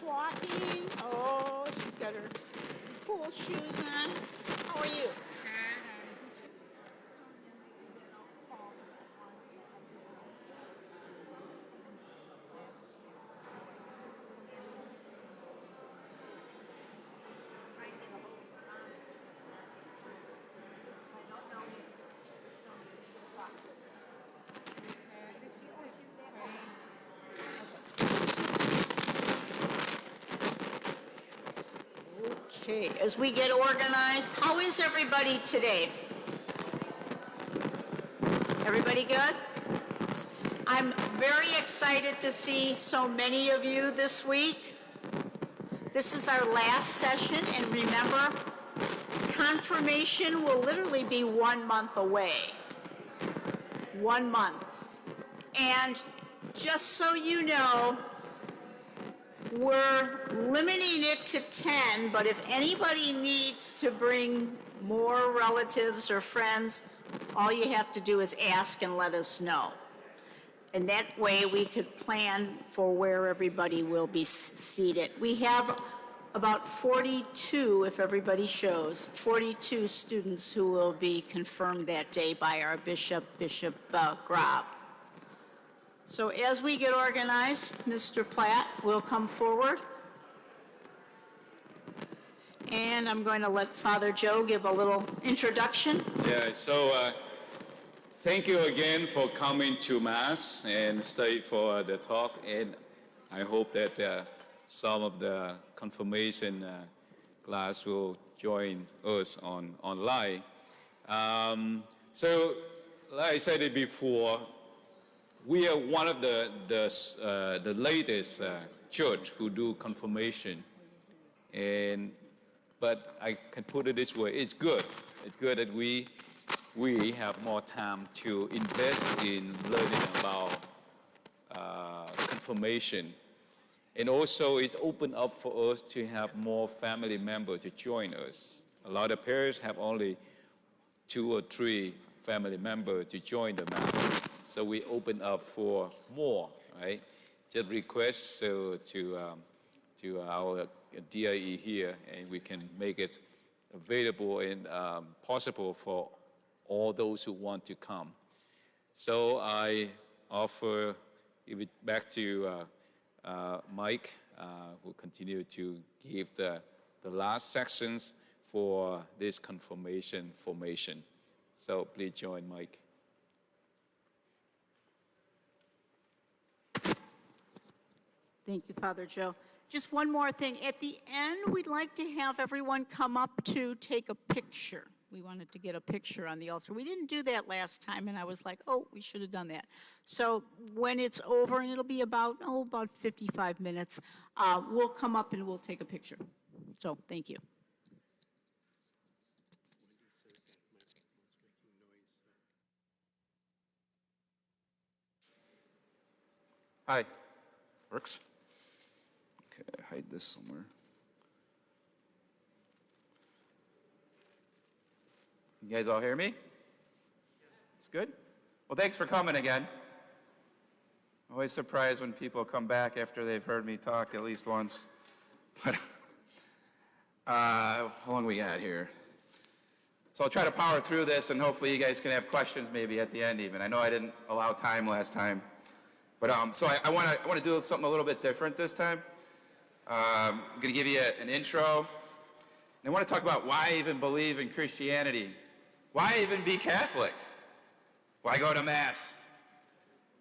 walking. Oh, she's got her pool shoes on. How are you? Okay, as we get organized, how is everybody today? Everybody good? I'm very excited to see so many of you this week. This is our last session, and remember, confirmation will literally be 1 month away. 1 month. And just so you know, we're limiting it to 10, but if anybody needs to bring more relatives or friends, all you have to do is ask and let us know. And that way we could plan for where everybody will be seated. We have about 42, if everybody shows, 42 students who will be confirmed that day by our Bishop Grob. So as we get organized, Mr. Platt will come forward. And I'm going to let Father Joe give a little introduction. Yeah, so thank you again for coming to Mass and stay for the talk. And I hope that some of the confirmation class will join us online. So, like I said it before, we are one of the latest church who do confirmation, but I can put it this way: it's good. It's good that we have more time to invest in learning about confirmation, and also it's open up for us to have more family members to join us. A lot of parents have only 2 or 3 family members to join the Mass. So we open up for more, right? Just request to our DIE here, and we can make it available and possible for all those who want to come. So I offer, give it back to Mike, who will continue to give the last sections for this confirmation formation. So please join Mike. Thank you, Father Joe. Just one more thing. At the end, we'd like to have everyone come up to take a picture. We wanted to get a picture on the altar. We didn't do that last time, and I was like, oh, we should have done that. So when it's over, and it'll be about 55 minutes, we'll come up and we'll take a picture. So thank you. Hi. Works? Okay, hide this somewhere. You guys all hear me? It's good? Well, thanks for coming again. Always surprised when people come back after they've heard me talk at least once. But how long we got here? So I'll try to power through this, and hopefully you guys can have questions maybe at the end even. I know I didn't allow time last time. But so I want to do something a little bit different this time. I'm going to give you an intro. And I want to talk about why I even believe in Christianity. Why even be Catholic? Why go to Mass?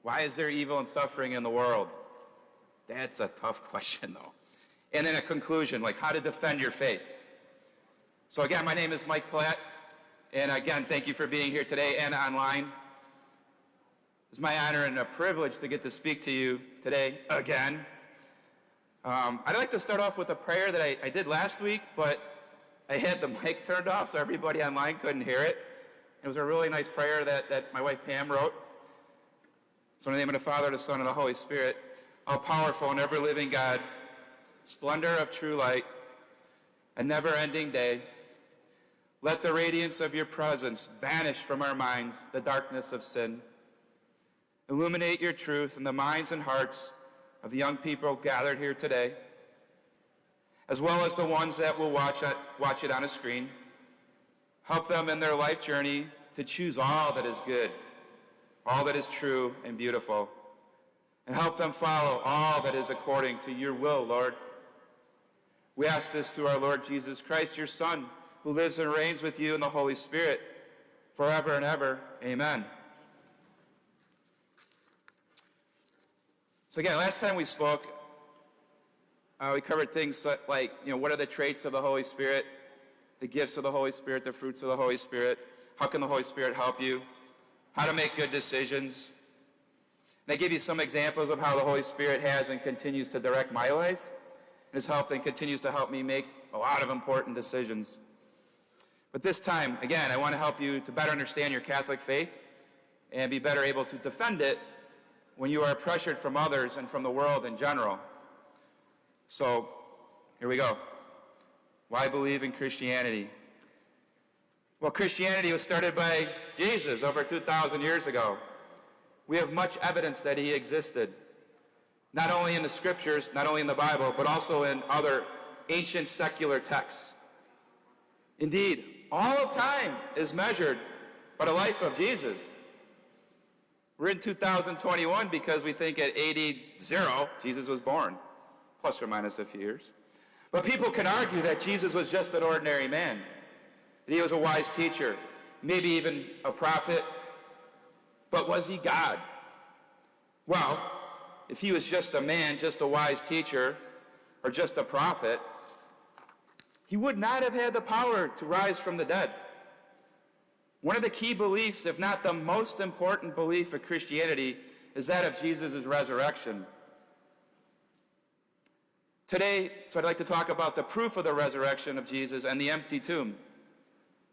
Why is there evil and suffering in the world? That's a tough question, though. And then a conclusion, like how to defend your faith. So again, my name is Mike Platt. And again, thank you for being here today and online. It's my honor and a privilege to get to speak to you today again. I'd like to start off with a prayer that I did last week, but I had the mic turned off so everybody online couldn't hear it. It was a really nice prayer that my wife Pam wrote. So in the name of the Father, the Son, and the Holy Spirit, all powerful and ever living God, splendor of true light, a never-ending day, let the radiance of your presence banish from our minds the darkness of sin. Illuminate your truth in the minds and hearts of the young people gathered here today. as well as the ones that will watch it on a screen. Help them in their life journey to choose all that is good, all that is true and beautiful, and help them follow all that is according to your will, Lord. We ask this through our Lord Jesus Christ, your Son, who lives and reigns with you in the Holy Spirit, forever and ever. Amen. So again, last time we spoke, we covered things like, what are the traits of the Holy Spirit, the gifts of the Holy Spirit, the fruits of the Holy Spirit, how can the Holy Spirit help you, how to make good decisions. And I give you some examples of how the Holy Spirit has and continues to direct my life, has helped and continues to help me make a lot of important decisions. But this time, again, I want to help you to better understand your Catholic faith and be better able to defend it when you are pressured from others and from the world in general. So, here we go. Why believe in Christianity? Well, Christianity was started by Jesus over 2,000 years ago. We have much evidence that he existed, not only in the scriptures, not only in the Bible, but also in other ancient secular texts. Indeed, all of time is measured by the life of Jesus. We're in 2021 because we think at AD 0, Jesus was born, plus or minus a few years. But people can argue that Jesus was just an ordinary man, that he was a wise teacher, maybe even a prophet. But was he God? Well, if he was just a man, just a wise teacher, or just a prophet, he would not have had the power to rise from the dead. One of the key beliefs, if not the most important belief of Christianity, is that of Jesus' resurrection. Today, so I'd like to talk about the proof of the resurrection of Jesus and the empty tomb.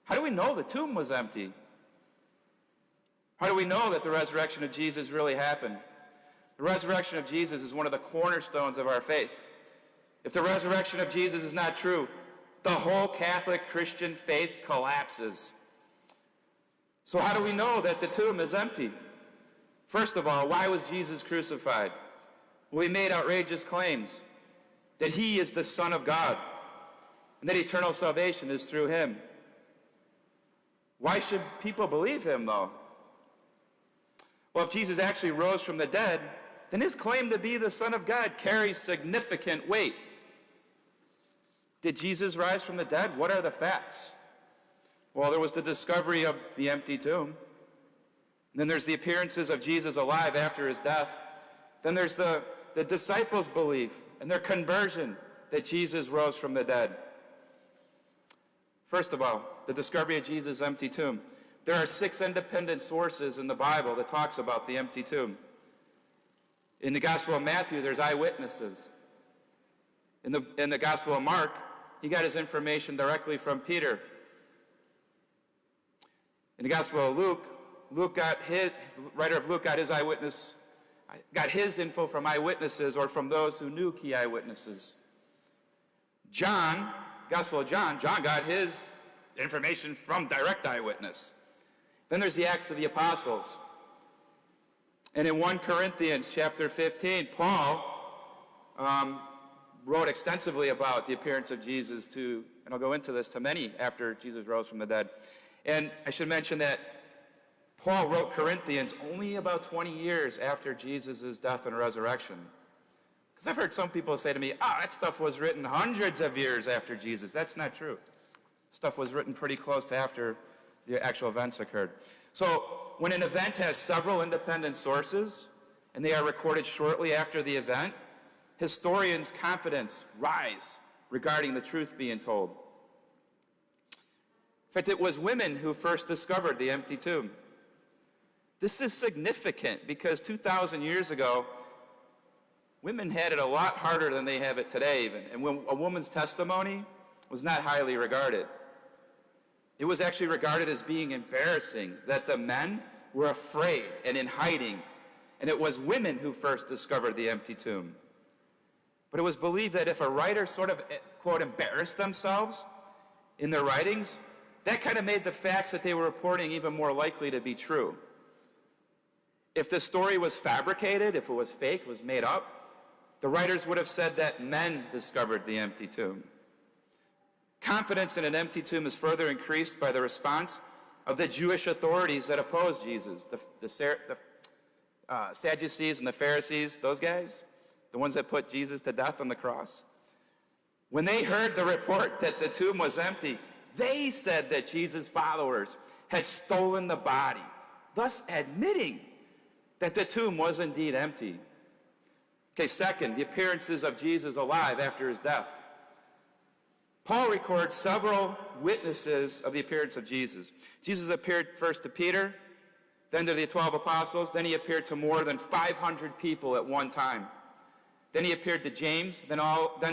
How do we know the tomb was empty? How do we know that the resurrection of Jesus really happened? The resurrection of Jesus is one of the cornerstones of our faith. If the resurrection of Jesus is not true, the whole Catholic Christian faith collapses. So how do we know that the tomb is empty? First of all, why was Jesus crucified? Well, he made outrageous claims that he is the Son of God and that eternal salvation is through him. Why should people believe him, though? Well, if Jesus actually rose from the dead, then his claim to be the Son of God carries significant weight. Did Jesus rise from the dead? What are the facts? Well, there was the discovery of the empty tomb. Then there's the appearances of Jesus alive after his death. Then there's the disciples' belief and their conversion that Jesus rose from the dead. First of all, the discovery of Jesus' empty tomb. There are 6 independent sources in the Bible that talks about the empty tomb. In the Gospel of Matthew, there's eyewitnesses. In the Gospel of Mark, he got his information directly from Peter. In the Gospel of Luke, writer of Luke got his info from eyewitnesses or from those who knew key eyewitnesses. Gospel of John got his information from direct eyewitness. Then there's the Acts of the Apostles. And in 1 Corinthians chapter 15, Paul wrote extensively about the appearance of Jesus to, and I'll go into this, to many after Jesus rose from the dead. And I should mention that Paul wrote Corinthians only about 20 years after Jesus' death and resurrection. Because I've heard some people say to me, that stuff was written hundreds of years after Jesus. That's not true. Stuff was written pretty close to after the actual events occurred. So when an event has several independent sources, and they are recorded shortly after the event, historians' confidence rise regarding the truth being told. In fact, it was women who first discovered the empty tomb. This is significant because 2,000 years ago, women had it a lot harder than they have it today even. And when a woman's testimony was not highly regarded. It was actually regarded as being embarrassing, that the men were afraid and in hiding. And it was women who first discovered the empty tomb. But it was believed that if a writer sort of, quote, embarrassed themselves in their writings, that kind of made the facts that they were reporting even more likely to be true. If the story was fabricated, if it was fake, was made up, the writers would have said that men discovered the empty tomb. Confidence in an empty tomb is further increased by the response of the Jewish authorities that opposed Jesus, the Sadducees and the Pharisees, those guys, the ones that put Jesus to death on the cross. When they heard the report that the tomb was empty, they said that Jesus' followers had stolen the body, thus admitting that the tomb was indeed empty. Okay, second, the appearances of Jesus alive after his death. Paul records several witnesses of the appearance of Jesus. Jesus appeared first to Peter, then to the 12 apostles, then he appeared to more than 500 people at one time. Then he appeared to James, then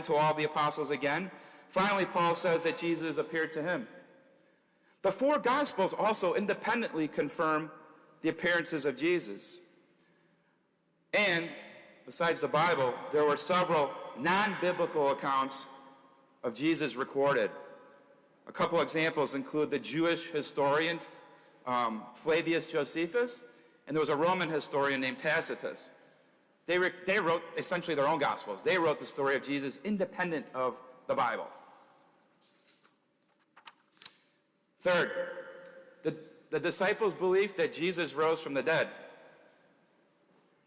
to all the apostles again. Finally, Paul says that Jesus appeared to him. The four Gospels also independently confirm the appearances of Jesus. And besides the Bible, there were several non-biblical accounts of Jesus recorded. A couple examples include the Jewish historian Flavius Josephus, and there was a Roman historian named Tacitus. They wrote essentially their own Gospels. They wrote the story of Jesus independent of the Bible. Third, the disciples' belief that Jesus rose from the dead.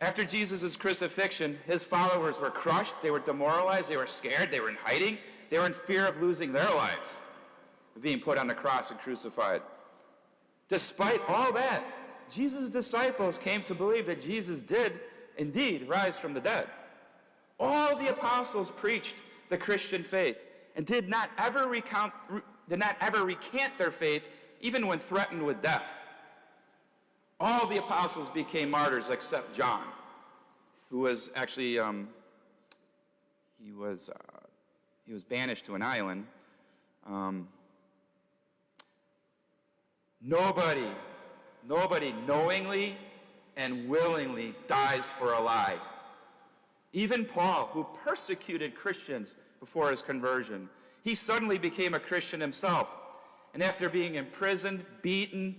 After Jesus' crucifixion, his followers were crushed, they were demoralized, they were scared, they were in hiding, they were in fear of losing their lives, of being put on the cross and crucified. Despite all that, Jesus' disciples came to believe that Jesus did indeed rise from the dead. All the apostles preached the Christian faith and did not ever recant their faith, even when threatened with death. All the apostles became martyrs except John, who was actually he was banished to an island. Nobody knowingly and willingly dies for a lie. Even Paul, who persecuted Christians before his conversion, he suddenly became a Christian himself. And after being imprisoned, beaten,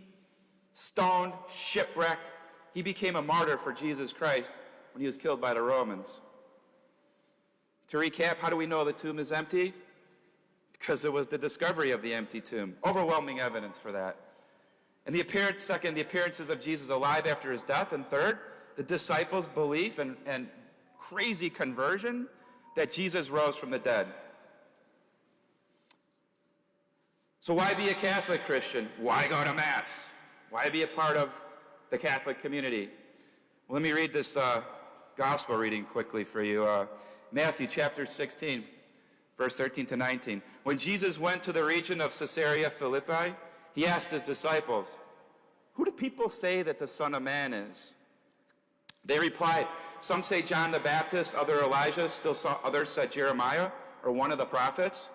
stoned, shipwrecked, he became a martyr for Jesus Christ when he was killed by the Romans. To recap, how do we know the tomb is empty? Because it was the discovery of the empty tomb. Overwhelming evidence for that. And the appearances of Jesus alive after his death. And third, the disciples' belief and crazy conversion that Jesus rose from the dead. So why be a Catholic Christian? Why go to Mass? Why be a part of the Catholic community? Well, let me read this gospel reading quickly for you. Matthew chapter 16, verse 13 to 19. When Jesus went to the region of Caesarea Philippi, he asked his disciples, "Who do people say that the Son of Man is?" They replied, "Some say John the Baptist, others Elijah, others said Jeremiah or one of the prophets."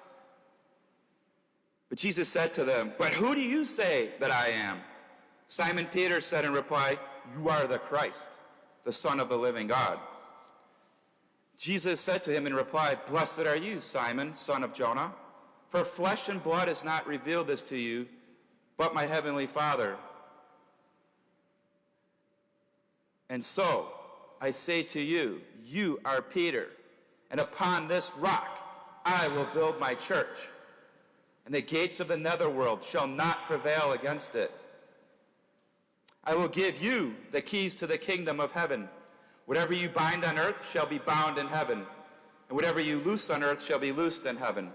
But Jesus said to them, "But who do you say that I am?" Simon Peter said in reply, "You are the Christ, the Son of the living God." Jesus said to him in reply, "Blessed are you, Simon, son of Jonah, for flesh and blood has not revealed this to you, but my heavenly Father. And so I say to you, you are Peter, and upon this rock I will build my church, and the gates of the netherworld shall not prevail against it. I will give you the keys to the kingdom of heaven. Whatever you bind on earth shall be bound in heaven, and whatever you loose on earth shall be loosed in heaven."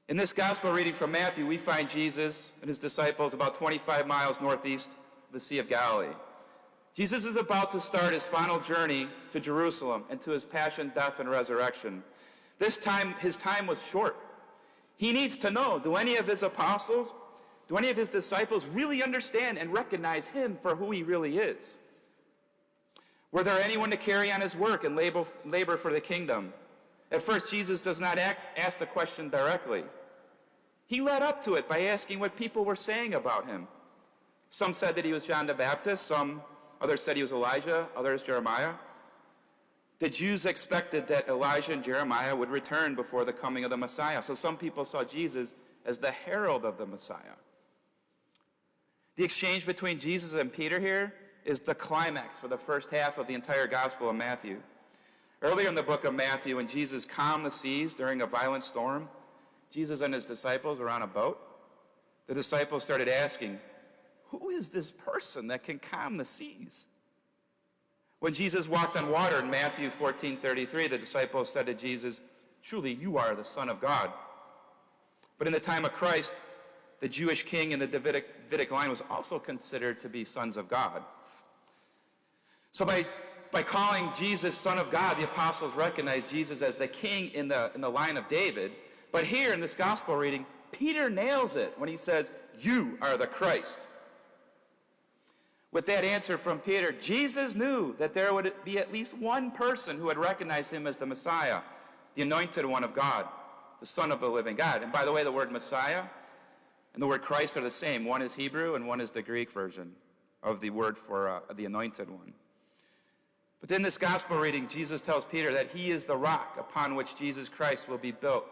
In this gospel reading from Matthew, we find Jesus and his disciples about 25 miles northeast of the Sea of Galilee. Jesus is about to start his final journey to Jerusalem and to his passion, death, and resurrection. This time, his time was short. He needs to know, do any of his apostles, do any of his disciples really understand and recognize him for who he really is? Were there anyone to carry on his work and labor for the kingdom? At first, Jesus does not ask the question directly. He led up to it by asking what people were saying about him. Some said that he was John the Baptist, others said he was Elijah, others Jeremiah. The Jews expected that Elijah and Jeremiah would return before the coming of the Messiah. So some people saw Jesus as the herald of the Messiah. The exchange between Jesus and Peter here is the climax for the first half of the entire Gospel of Matthew. Earlier in the book of Matthew, when Jesus calmed the seas during a violent storm, Jesus and his disciples were on a boat. The disciples started asking, who is this person that can calm the seas? When Jesus walked on water in Matthew 14:33, the disciples said to Jesus, truly, you are the Son of God. But in the time of Christ, the Jewish king in the Davidic line was also considered to be sons of God. So by calling Jesus Son of God, the apostles recognized Jesus as the king in the line of David. But here in this gospel reading, Peter nails it when he says, you are the Christ. With that answer from Peter, Jesus knew that there would be at least one person who would recognize him as the Messiah, the anointed one of God, the Son of the living God. And by the way, the word Messiah and the word Christ are the same. One is Hebrew and one is the Greek version of the word for the anointed one. But in this gospel reading, Jesus tells Peter that he is the rock upon which Jesus Christ will be built,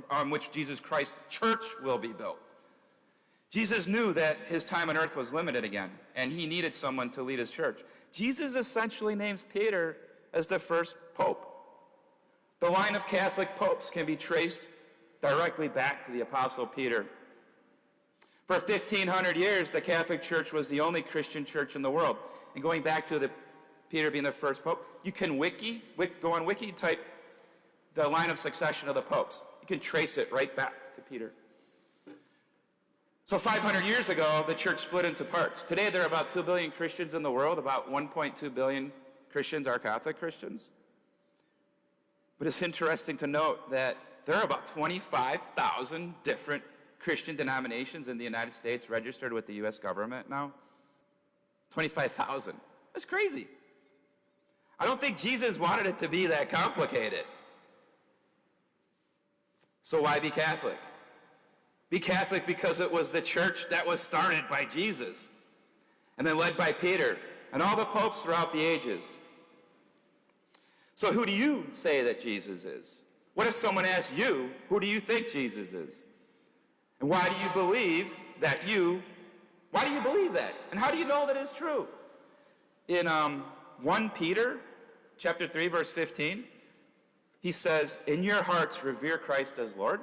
on which Jesus Christ's church will be built. Jesus knew that his time on earth was limited again, and he needed someone to lead his church. Jesus essentially names Peter as the first pope. The line of Catholic popes can be traced directly back to the Apostle Peter. For 1,500 years, the Catholic Church was the only Christian church in the world. And going back to Peter being the first pope, you can go on Wiki, type the line of succession of the popes. You can trace it right back to Peter. So 500 years ago, the church split into parts. Today, there are about 2 billion Christians in the world. About 1.2 billion Christians are Catholic Christians. But it's interesting to note that there are about 25,000 different Christian denominations in the United States registered with the U.S. government now. 25,000. That's crazy. I don't think Jesus wanted it to be that complicated. So why be Catholic? Be Catholic because it was the church that was started by Jesus and then led by Peter and all the popes throughout the ages. So who do you say that Jesus is? What if someone asks you, who do you think Jesus is? And why do you believe that? And how do you know that it's true? In 1 Peter chapter 3, verse 15, he says, in your hearts revere Christ as Lord,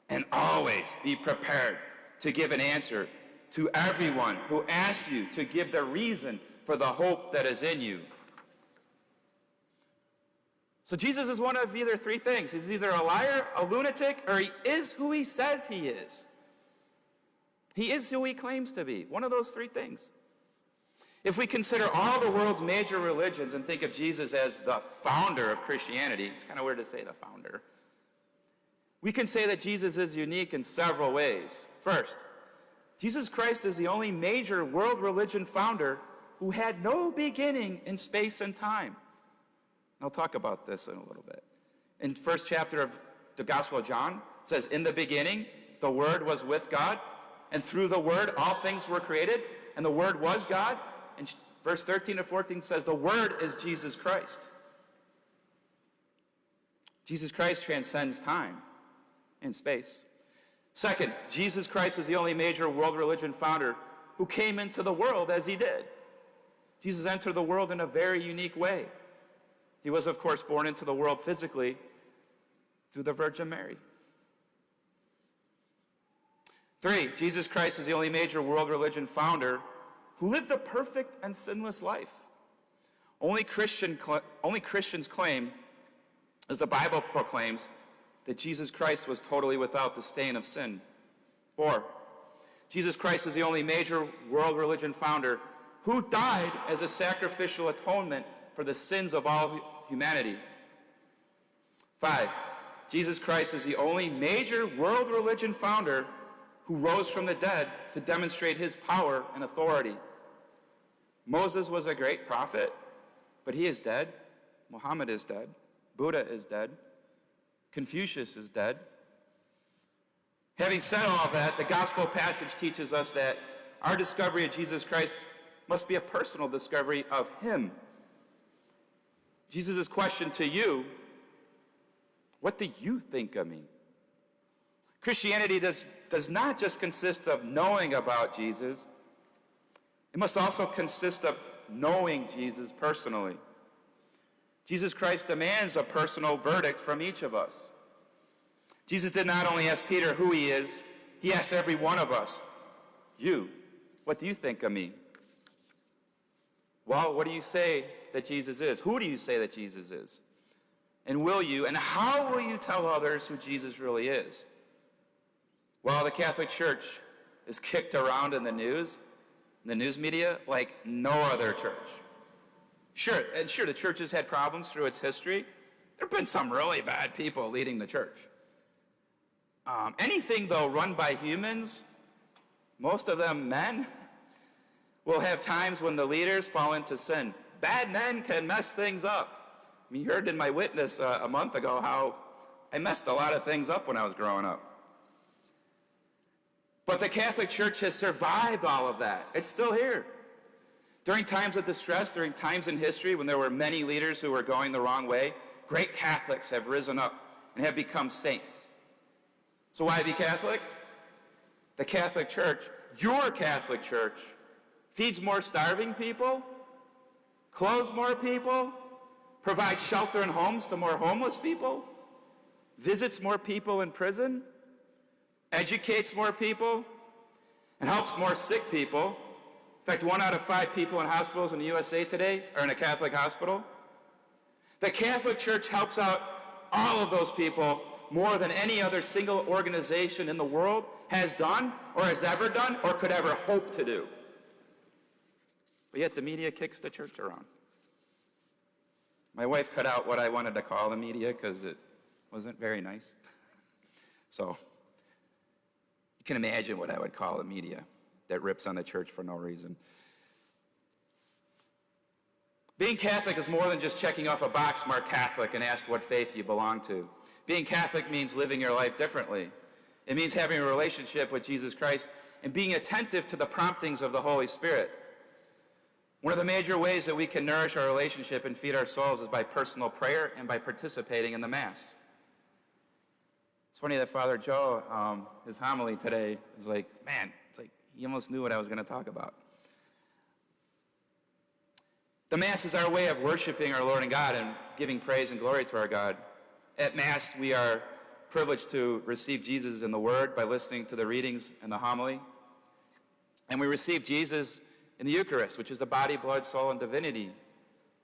and always be prepared to give an answer to everyone who asks you to give the reason for the hope that is in you. So Jesus is one of either three things. He's either a liar, a lunatic, or he is who he says he is. He is who he claims to be. One of those three things. If we consider all the world's major religions and think of Jesus as the founder of Christianity, it's kind of weird to say the founder, we can say that Jesus is unique in several ways. First, Jesus Christ is the only major world religion founder who had no beginning in space and time. I'll talk about this in a little bit. In the first chapter of the Gospel of John, it says, in the beginning, the Word was with God, and through the Word, all things were created, and the Word was God. And verse 13 to 14 says, the Word is Jesus Christ. Jesus Christ transcends time and space. Second, Jesus Christ is the only major world religion founder who came into the world as he did. Jesus entered the world in a very unique way. He was, of course, born into the world physically through the Virgin Mary. 3, Jesus Christ is the only major world religion founder who lived a perfect and sinless life. Only Christians claim, as the Bible proclaims, that Jesus Christ was totally without the stain of sin. 4, Jesus Christ is the only major world religion founder who died as a sacrificial atonement for the sins of all humanity. 5, Jesus Christ is the only major world religion founder who rose from the dead to demonstrate his power and authority. Moses was a great prophet, but he is dead. Muhammad is dead. Buddha is dead. Confucius is dead. Having said all that, the gospel passage teaches us that our discovery of Jesus Christ must be a personal discovery of him. Jesus' question to you, what do you think of me? Christianity does not just consist of knowing about Jesus. It must also consist of knowing Jesus personally. Jesus Christ demands a personal verdict from each of us. Jesus did not only ask Peter who he is, he asked every one of us, you, what do you think of me? Well, what do you say that Jesus is? Who do you say that Jesus is? And will you, and how will you tell others who Jesus really is? Well, the Catholic Church is kicked around in the news media, like no other church. Sure, the church has had problems through its history. There have been some really bad people leading the church. Anything, though, run by humans, most of them men, will have times when the leaders fall into sin. Bad men can mess things up. I mean, you heard in my witness a month ago how I messed a lot of things up when I was growing up. But the Catholic Church has survived all of that. It's still here. During times of distress, during times in history when there were many leaders who were going the wrong way, great Catholics have risen up and have become saints. So why be Catholic? The Catholic Church, your Catholic Church, feeds more starving people, clothes more people, provides shelter and homes to more homeless people, visits more people in prison, educates more people, and helps more sick people. In fact, 1 out of 5 people in hospitals in the USA today are in a Catholic hospital. The Catholic Church helps out all of those people more than any other single organization in the world has done, or has ever done, or could ever hope to do. But yet the media kicks the church around. My wife cut out what I wanted to call the media because it wasn't very nice. So you can imagine what I would call the media that rips on the church for no reason. Being Catholic is more than just checking off a box marked Catholic and asked what faith you belong to. Being Catholic means living your life differently. It means having a relationship with Jesus Christ and being attentive to the promptings of the Holy Spirit. One of the major ways that we can nourish our relationship and feed our souls is by personal prayer and by participating in the Mass. It's funny that Father Joe, his homily today, is like, man, it's like he almost knew what I was going to talk about. The Mass is our way of worshiping our Lord and God and giving praise and glory to our God. At Mass, we are privileged to receive Jesus in the Word by listening to the readings and the homily. And we receive Jesus in the Eucharist, which is the body, blood, soul, and divinity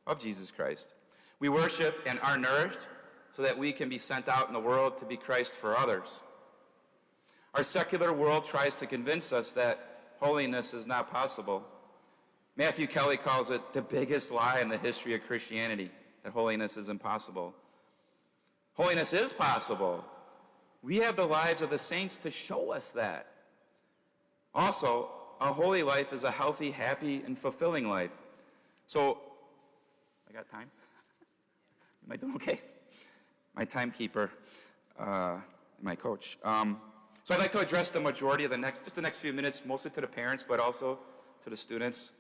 of Jesus Christ. We worship and are nourished so that we can be sent out in the world to be Christ for others. Our secular world tries to convince us that holiness is not possible. Matthew Kelly calls it the biggest lie in the history of Christianity, that holiness is impossible. Holiness is possible. We have the lives of the saints to show us that. Also, a holy life is a healthy, happy, and fulfilling life. So, I got time? Am I doing okay? My timekeeper, my coach. So I'd like to address the majority of the next few minutes, mostly to the parents, but also to the students.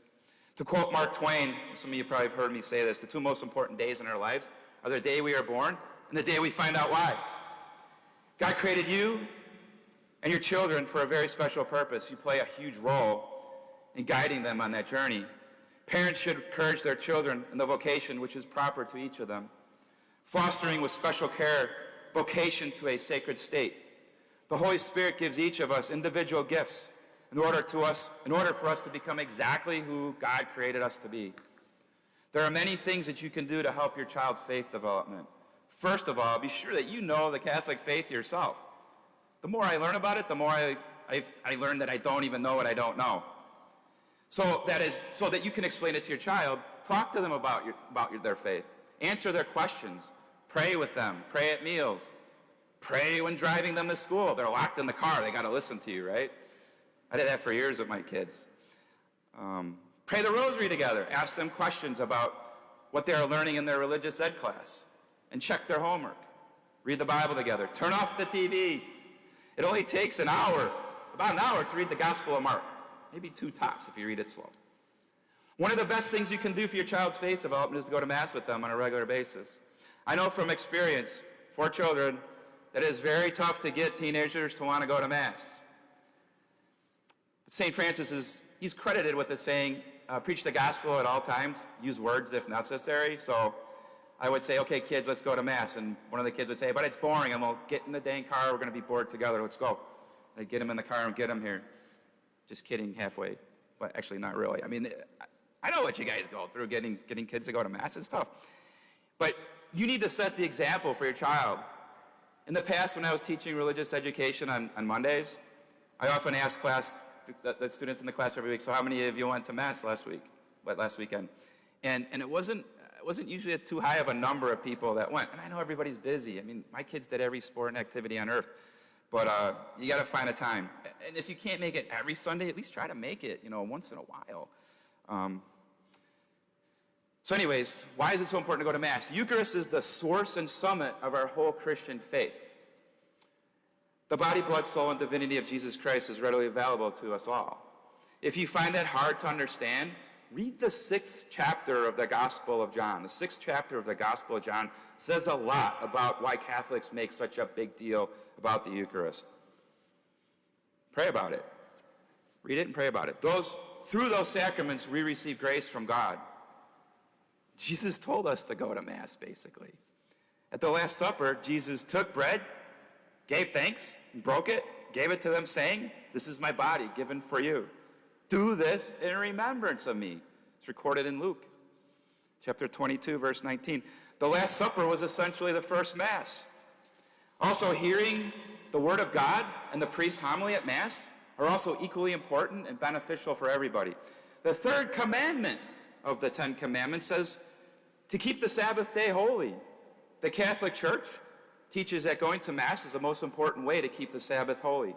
To quote Mark Twain, some of you probably have heard me say this, the 2 most important days in our lives are the day we are born and the day we find out why. God created you and your children for a very special purpose. You play a huge role in guiding them on that journey. Parents should encourage their children in the vocation which is proper to each of them, fostering with special care vocation to a sacred state. The Holy Spirit gives each of us individual gifts in order for us to become exactly who God created us to be. There are many things that you can do to help your child's faith development. First of all, be sure that you know the Catholic faith yourself. The more I learn about it, the more I learn that I don't even know what I don't know. So that you can explain it to your child. Talk to them about their faith. Answer their questions. Pray with them. Pray at meals. Pray when driving them to school. They're locked in the car. They got to listen to you, right? I did that for years with my kids. Pray the rosary together. Ask them questions about what they are learning in their religious ed class. And check their homework. Read the Bible together. Turn off the TV. It only takes about an hour to read the Gospel of Mark. Maybe 2 tops if you read it slow. One of the best things you can do for your child's faith development is to go to Mass with them on a regular basis. I know from experience, 4 children, that it is very tough to get teenagers to want to go to Mass. St. Francis he's credited with the saying, preach the gospel at all times, use words if necessary. So I would say, okay, kids, let's go to Mass. And one of the kids would say, but it's boring. And we'll get in the dang car. We're going to be bored together. Let's go. I'd get them in the car and get them here. Just kidding, halfway. But actually, not really. I mean, I know what you guys go through, getting kids to go to Mass. It's tough. But you need to set the example for your child. In the past, when I was teaching religious education on Mondays, I often asked the students in the class every week, so how many of you went to Mass last weekend? And it wasn't usually too high of a number of people that went. And I know everybody's busy. I mean, my kids did every sport and activity on earth. But you got to find a time. And if you can't make it every Sunday, at least try to make it, once in a while. So anyways, why is it so important to go to Mass? The Eucharist is the source and summit of our whole Christian faith. The body, blood, soul, and divinity of Jesus Christ is readily available to us all. If you find that hard to understand, read the 6th chapter of the Gospel of John. The 6th chapter of the Gospel of John says a lot about why Catholics make such a big deal about the Eucharist. Pray about it. Read it and pray about it. Through those sacraments, we receive grace from God. Jesus told us to go to Mass, basically. At the Last Supper, Jesus took bread, gave thanks, broke it, gave it to them, saying, "This is my body given for you. Do this in remembrance of me." It's recorded in Luke, chapter 22, verse 19. The Last Supper was essentially the first Mass. Also, hearing the Word of God and the priest's homily at Mass are also equally important and beneficial for everybody. The third commandment of the 10 Commandments says to keep the Sabbath day holy. The Catholic Church teaches that going to Mass is the most important way to keep the Sabbath holy.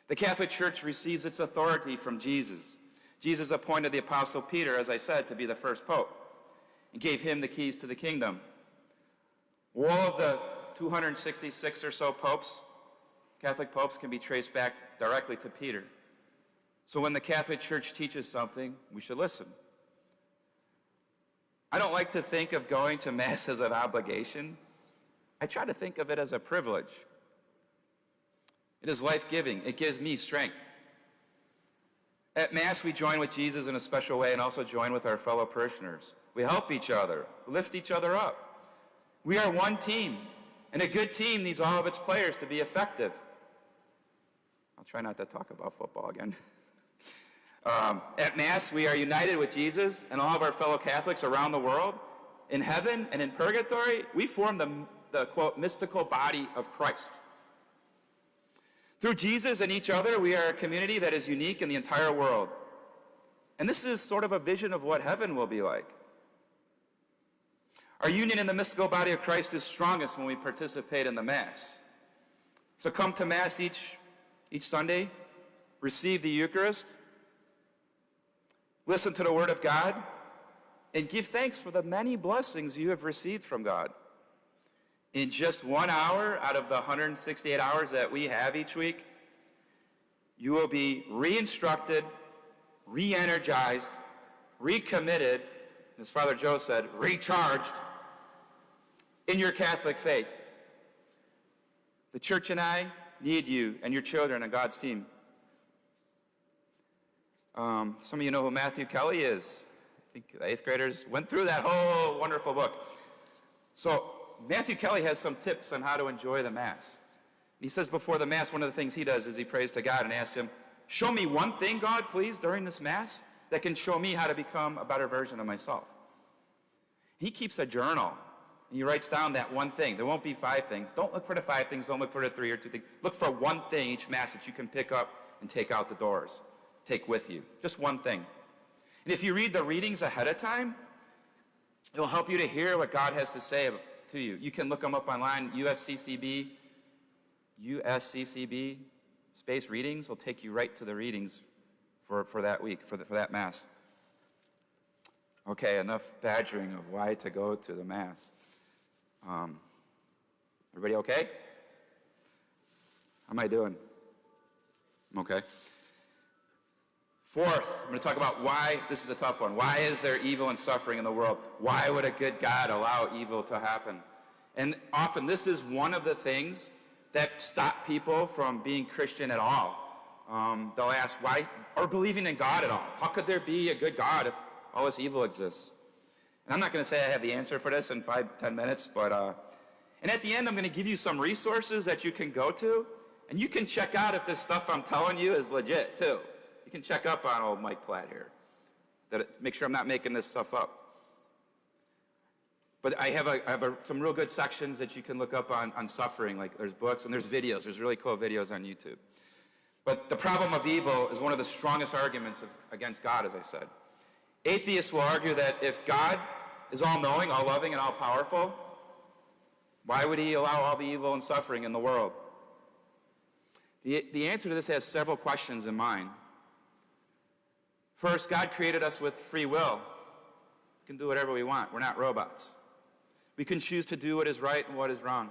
The Catholic Church receives its authority from Jesus. Jesus appointed the Apostle Peter, as I said, to be the first pope and gave him the keys to the kingdom. All of the 266 or so popes, Catholic popes, can be traced back directly to Peter. So when the Catholic Church teaches something, we should listen. I don't like to think of going to Mass as an obligation. I try to think of it as a privilege. It is life-giving. It gives me strength. At Mass, we join with Jesus in a special way and also join with our fellow parishioners. We help each other, lift each other up. We are one team, and a good team needs all of its players to be effective. I'll try not to talk about football again. At Mass, we are united with Jesus and all of our fellow Catholics around the world. In heaven and in purgatory, we form the quote, mystical body of Christ. Through Jesus and each other, we are a community that is unique in the entire world. And this is sort of a vision of what heaven will be like. Our union in the mystical body of Christ is strongest when we participate in the Mass. So come to Mass each Sunday, receive the Eucharist, listen to the Word of God, and give thanks for the many blessings you have received from God. In just 1 hour out of the 168 hours that we have each week, you will be re-instructed, re-energized, recommitted, as Father Joe said, recharged in your Catholic faith. The Church and I need you and your children on God's team. Some of you know who Matthew Kelly is. I think the 8th graders went through that whole wonderful book. So Matthew Kelly has some tips on how to enjoy the Mass. He says before the Mass, one of the things he does is he prays to God and asks him, show me one thing, God, please, during this Mass that can show me how to become a better version of myself. He keeps a journal, and he writes down that one thing. There won't be 5 things. Don't look for the 5 things. Don't look for the 3 or 2 things. Look for one thing each Mass that you can pick up and take out the doors. Take with you. Just one thing. And if you read the readings ahead of time, it'll help you to hear what God has to say to you. You can look them up online, USCCB space readings will take you right to the readings for that week, for that Mass. Okay, enough badgering of why to go to the Mass. Everybody okay? How am I doing? I'm okay. Fourth, I'm going to talk about why, this is a tough one. Why is there evil and suffering in the world? Why would a good God allow evil to happen? And often this is one of the things that stop people from being Christian at all. They'll ask why, or believing in God at all. How could there be a good God if all this evil exists? And I'm not going to say I have the answer for this in 5-10 minutes, but, and at the end, I'm going to give you some resources that you can go to, and you can check out if this stuff I'm telling you is legit, too. You can check up on old Mike Platt here. Make sure I'm not making this stuff up. But I have some real good sections that you can look up on suffering, like there's books and there's videos. There's really cool videos on YouTube. But the problem of evil is one of the strongest arguments against God, as I said. Atheists will argue that if God is all-knowing, all-loving, and all-powerful, why would he allow all the evil and suffering in the world? The answer to this has several questions in mind. First, God created us with free will. We can do whatever we want. We're not robots. We can choose to do what is right and what is wrong.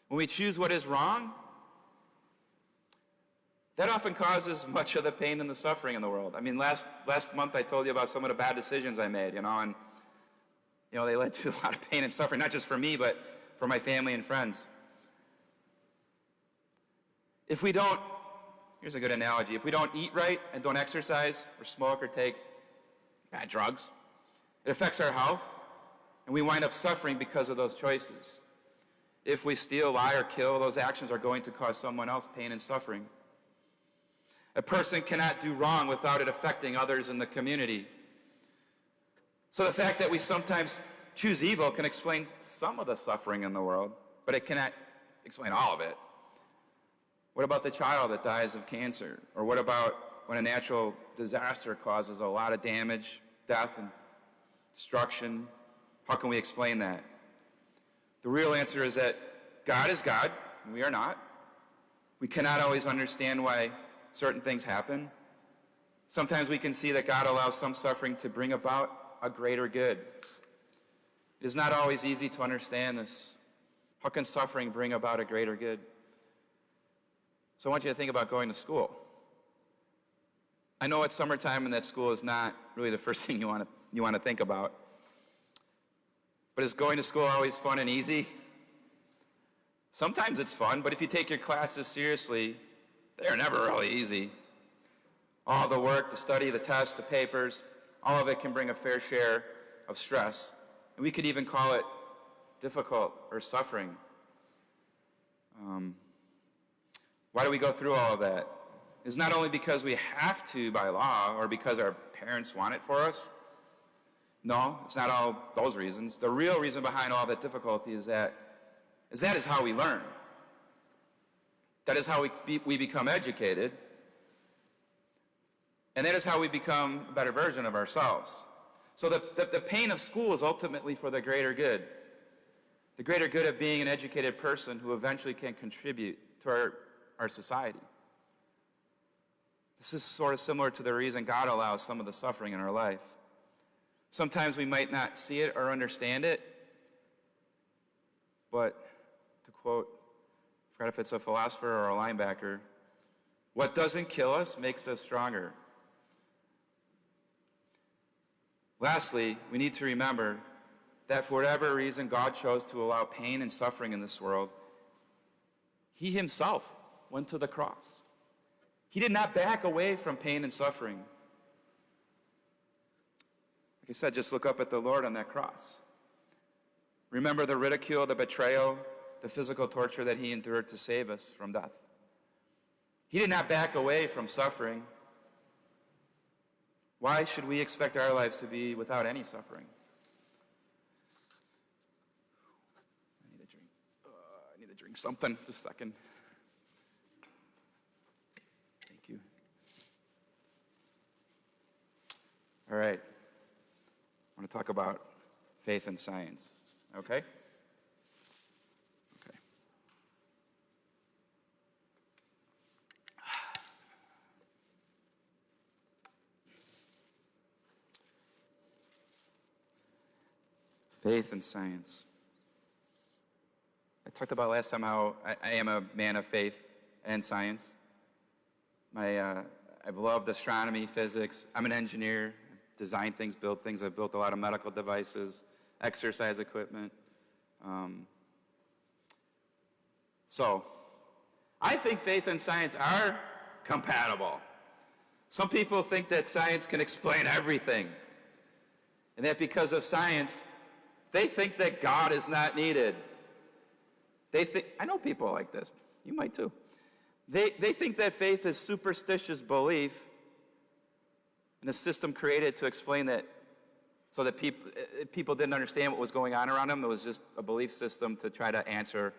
When we choose what is wrong, that often causes much of the pain and the suffering in the world. I mean, last month I told you about some of the bad decisions I made, and they led to a lot of pain and suffering, not just for me, but for my family and friends. Here's a good analogy. If we don't eat right and don't exercise or smoke or take bad drugs, it affects our health, and we wind up suffering because of those choices. If we steal, lie, or kill, those actions are going to cause someone else pain and suffering. A person cannot do wrong without it affecting others in the community. So the fact that we sometimes choose evil can explain some of the suffering in the world, but it cannot explain all of it. What about the child that dies of cancer? Or what about when a natural disaster causes a lot of damage, death, and destruction? How can we explain that? The real answer is that God is God, and we are not. We cannot always understand why certain things happen. Sometimes we can see that God allows some suffering to bring about a greater good. It is not always easy to understand this. How can suffering bring about a greater good? So I want you to think about going to school. I know it's summertime and that school is not really the first thing you want to think about. But is going to school always fun and easy? Sometimes it's fun, but if you take your classes seriously, they're never really easy. All the work, the study, the tests, the papers, all of it can bring a fair share of stress. And we could even call it difficult or suffering. Why do we go through all of that? It's not only because we have to by law or because our parents want it for us. No, it's not all those reasons. The real reason behind all that difficulty is that is how we learn. That is how we become educated. And that is how we become a better version of ourselves. So the pain of school is ultimately for the greater good. The greater good of being an educated person who eventually can contribute to our society. This is sort of similar to the reason God allows some of the suffering in our life. Sometimes we might not see it or understand it, but to quote, I forgot if it's a philosopher or a linebacker, what doesn't kill us makes us stronger. Lastly, we need to remember that for whatever reason God chose to allow pain and suffering in this world, he himself went to the cross. He did not back away from pain and suffering. Like I said, just look up at the Lord on that cross. Remember the ridicule, the betrayal, the physical torture that he endured to save us from death. He did not back away from suffering. Why should we expect our lives to be without any suffering? I need to drink something. Just a second. Thank you. All right. I want to talk about faith and science. Okay? Okay. Faith and science. I talked about last time how I am a man of faith and science. I've loved astronomy, physics. I'm an engineer. Designed things, built things. I've built a lot of medical devices, exercise equipment. So I think faith and science are compatible. Some people think that science can explain everything. And that because of science, they think that God is not needed. I know people like this. You might too. They think that faith is superstitious belief in a system created to explain that, so that people didn't understand what was going on around them. It was just a belief system to try to answer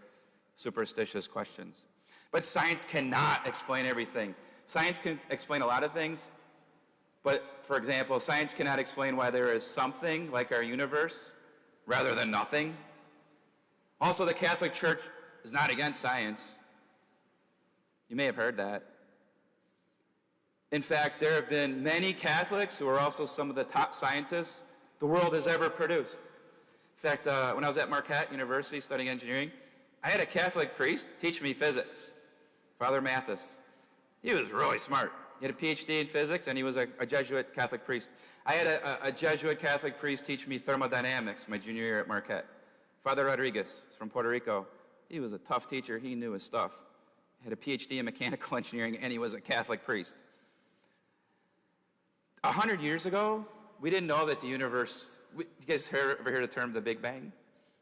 superstitious questions. But science cannot explain everything. Science can explain a lot of things, but for example, science cannot explain why there is something like our universe rather than nothing. Also, the Catholic Church is not against science. You may have heard that. In fact, there have been many Catholics who are also some of the top scientists the world has ever produced. In fact, when I was at Marquette University studying engineering, I had a Catholic priest teach me physics, Father Mathis. He was really smart. He had a PhD in physics, and he was a Jesuit Catholic priest. I had a Jesuit Catholic priest teach me thermodynamics my junior year at Marquette. Father Rodriguez is from Puerto Rico. He was a tough teacher. He knew his stuff. He had a PhD in mechanical engineering, and he was a Catholic priest. 100 years ago, we didn't know that the universe, you guys ever heard the term the Big Bang?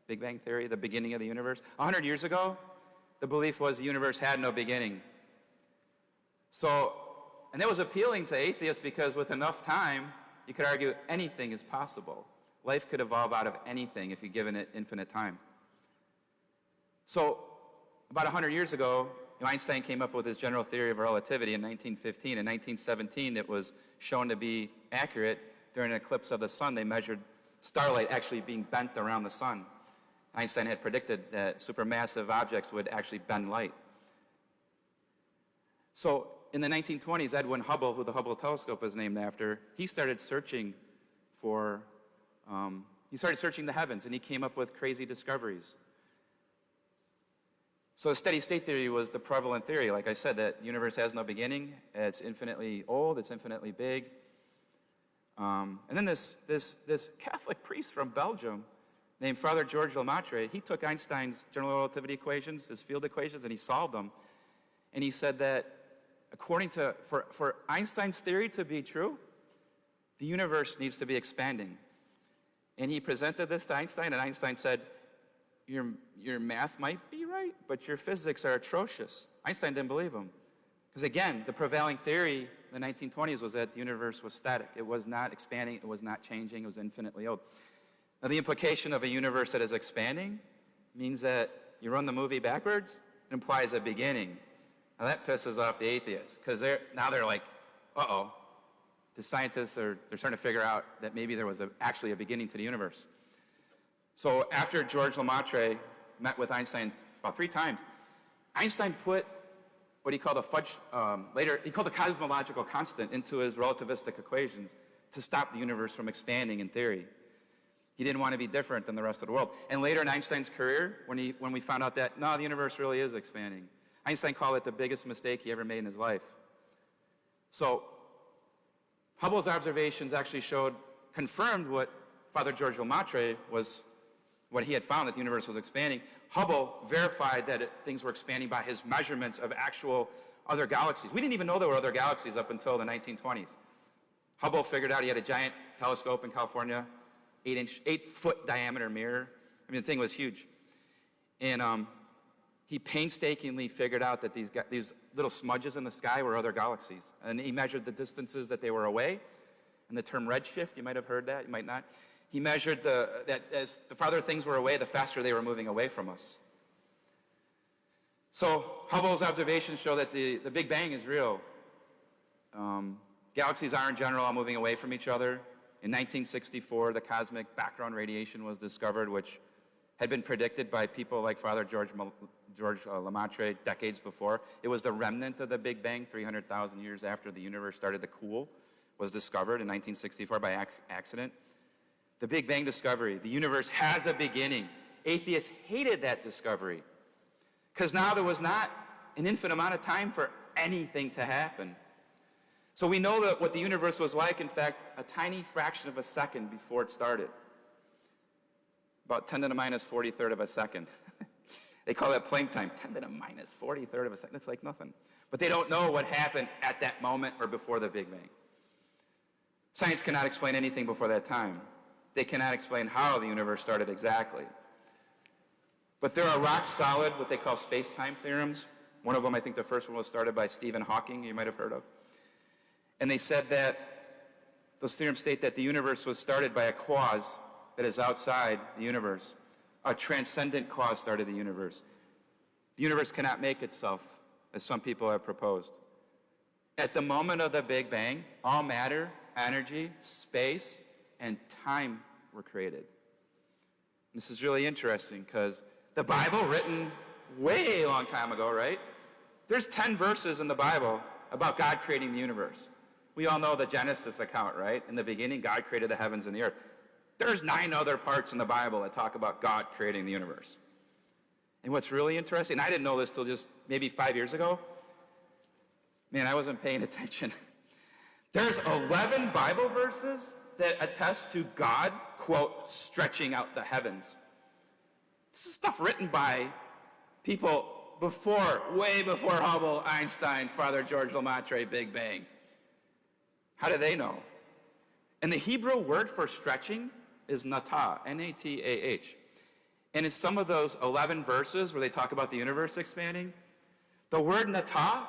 Big Bang Theory, the beginning of the universe? 100 years ago, the belief was the universe had no beginning. And that was appealing to atheists because with enough time, you could argue anything is possible. Life could evolve out of anything if you've given it infinite time. So about 100 years ago, Einstein came up with his general theory of relativity in 1915. In 1917, it was shown to be accurate. During an eclipse of the sun, they measured starlight actually being bent around the sun. Einstein had predicted that supermassive objects would actually bend light. So in the 1920s, Edwin Hubble, who the Hubble telescope is named after, he started searching the heavens, and he came up with crazy discoveries. So the steady state theory was the prevalent theory. Like I said, that the universe has no beginning, it's infinitely old, it's infinitely big. And then this Catholic priest from Belgium named Father George Lemaitre, he took Einstein's general relativity equations, his field equations, and he solved them. And he said that for Einstein's theory to be true, the universe needs to be expanding. And he presented this to Einstein, and Einstein said, your math might be right, but your physics are atrocious. Einstein didn't believe him. Because again, the prevailing theory in the 1920s was that the universe was static. It was not expanding, it was not changing, it was infinitely old. Now the implication of a universe that is expanding means that you run the movie backwards, it implies a beginning. Now that pisses off the atheists, because they're like, uh-oh. The scientists they're starting to figure out that maybe there was actually a beginning to the universe. So after George Lemaitre met with Einstein about 3 times, Einstein put what he called he called a cosmological constant into his relativistic equations to stop the universe from expanding in theory. He didn't want to be different than the rest of the world. And later in Einstein's career, when we found out that, no, the universe really is expanding, Einstein called it the biggest mistake he ever made in his life. So Hubble's observations actually confirmed what Father George Lemaitre what he had found, that the universe was expanding. Hubble verified that things were expanding by his measurements of actual other galaxies. We didn't even know there were other galaxies up until the 1920s. Hubble figured out, he had a giant telescope in California, 8-foot diameter mirror. I mean, the thing was huge. And he painstakingly figured out that these little smudges in the sky were other galaxies. And he measured the distances that they were away. And the term redshift, you might have heard that, you might not. He measured that as the farther things were away, the faster they were moving away from us. So Hubble's observations show that the Big Bang is real. Galaxies are in general all moving away from each other. In 1964, the cosmic background radiation was discovered, which had been predicted by people like Father George Lemaitre decades before. It was the remnant of the Big Bang, 300,000 years after the universe started to cool, was discovered in 1964 by accident. The Big Bang discovery, the universe has a beginning. Atheists hated that discovery because now there was not an infinite amount of time for anything to happen. So we know that what the universe was like, in fact, a tiny fraction of a second before it started. About 10 to the minus 43rd of a second. They call that Planck time, 10 to the minus 43rd of a second. That's like nothing. But they don't know what happened at that moment or before the Big Bang. Science cannot explain anything before that time. They cannot explain how the universe started exactly. But there are rock solid, what they call space-time theorems. One of them, I think the first one was started by Stephen Hawking, you might have heard of. And they said that those theorems state that the universe was started by a cause that is outside the universe. A transcendent cause started the universe. The universe cannot make itself, as some people have proposed. At the moment of the Big Bang, all matter, energy, space, and time were created. This is really interesting because the Bible, written way long time ago, right? There's 10 verses in the Bible about God creating the universe. We all know the Genesis account, right? In the beginning, God created the heavens and the earth. There's 9 other parts in the Bible that talk about God creating the universe. And what's really interesting, I didn't know this till just maybe 5 years ago. Man, I wasn't paying attention. There's 11 Bible verses that attest to God, quote, stretching out the heavens. This is stuff written by people way before Hubble, Einstein, Father George Lemaitre, Big Bang. How do they know? And the Hebrew word for stretching is natah, N-A-T-A-H. And in some of those 11 verses where they talk about the universe expanding, the word natah